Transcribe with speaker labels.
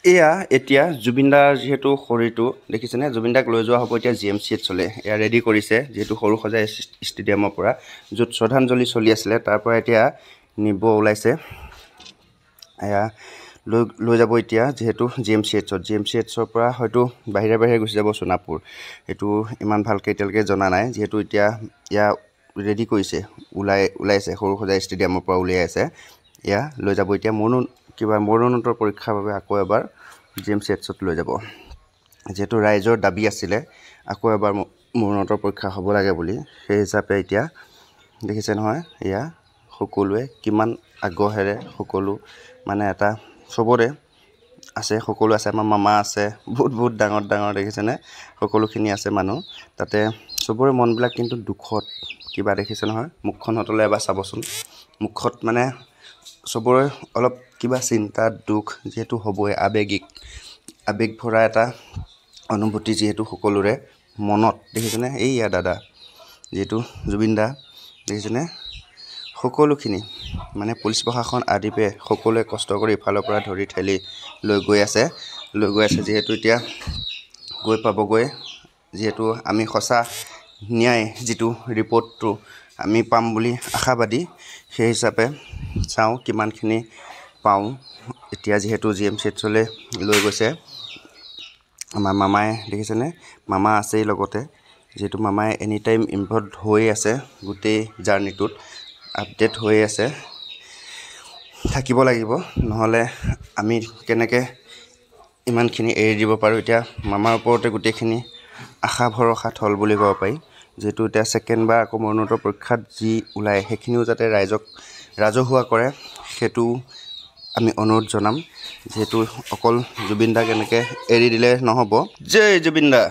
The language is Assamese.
Speaker 1: এয়া এতিয়া জুবিনদাৰ যেহেতু শৰীৰটো দেখিছেনে জুবিনদাক লৈ যোৱা হ'ব এতিয়া GMCত চলে এয়া ৰেডি কৰিছে যেহেতু সৰু সজাই ষ্টেডিয়ামৰ পৰা য'ত শ্ৰদ্ধাঞ্জলি চলি আছিলে তাৰ পৰা এতিয়া নিব ওলাইছে এয়া লৈ যাব এতিয়া যেহেতু GMCHৰ পৰা হয়তো বাহিৰে গুচি যাব সোণাপুৰ এটো ইমান ভালকৈ এতিয়ালৈকে জনা নাই যেহেতু এতিয়া ইয়া ৰেডি কৰিছে ওলাইছে সৰু সজাই ষ্টেডিয়ামৰ পৰা উলিয়াই আছে এয়া লৈ যাব এতিয়া মৰণোত্তৰ পৰীক্ষাৰ বাবে আকৌ এবাৰ GMCHত লৈ যাব যেহেতু ৰাইজৰ দাবী আছিলে আকৌ এবাৰ মৰণোত্তৰ পৰীক্ষা হ'ব লাগে বুলি সেই হিচাপে এতিয়া দেখিছে নহয় এয়া সকলোৱে কিমান আগ্ৰহেৰে সকলো মানে এটা সবৰে আছে সকলো আছে আমাৰ মামা আছে বহুত ডাঙৰ দেখিছেনে সকলোখিনি আছে মানুহ তাতে সবৰে মনবিলাক কিন্তু দুখত কিবা দেখিছে নহয় মুখখন হতলে এবাৰ চাবচোন মুখত মানে সবৰে অলপ কিবা চিন্তা দুখ যেহেতু হ'বই আবেগ ভৰা এটা অনুভূতি যেহেতু সকলোৰে মনত দেখিছেনে এইয়া দাদা যেহেতু জুবিনদা দেখিছেনে সকলোখিনি মানে পুলিচ প্ৰশাসন আদিপে সকলোৱে কষ্ট কৰি ইফালৰ পৰা ধৰি ঠেলি লৈ গৈ আছে যেহেতু এতিয়া গৈ পাবগৈ যেহেতু আমি সঁচা ন্যায় যিটো ৰিপৰ্টটো আমি পাম বুলি আশাবাদী সেই হিচাপে চাওঁ কিমানখিনি পাওঁ এতিয়া যেহেতু GMCHলৈ লৈ গৈছে আমাৰ মামাই দেখিছেনে মামা আছেই লগতে যেহেতু মামাই এনি টাইম ইনভলভ হৈ আছে গোটেই জাৰ্নিটোত আপডেট হৈ আছে থাকিব লাগিব নহ'লে আমি কেনেকৈ ইমানখিনি এৰি দিব পাৰোঁ এতিয়া মামাৰ ওপৰতে গোটেইখিনি আশা ভৰসা থল বুলি ক'ব পাৰি যেহেতু এতিয়া ছেকেণ্ডবাৰ আকৌ মৰণোত্তৰ পৰীক্ষাত যি ওলায় সেইখিনিও যাতে ৰাজহুৱা কৰে সেইটো আমি অনুৰোধ জনাম যেহেতু অকল জুবিনদাক এনেকৈ এৰি দিলে নহ'ব জয় জুবিনদা।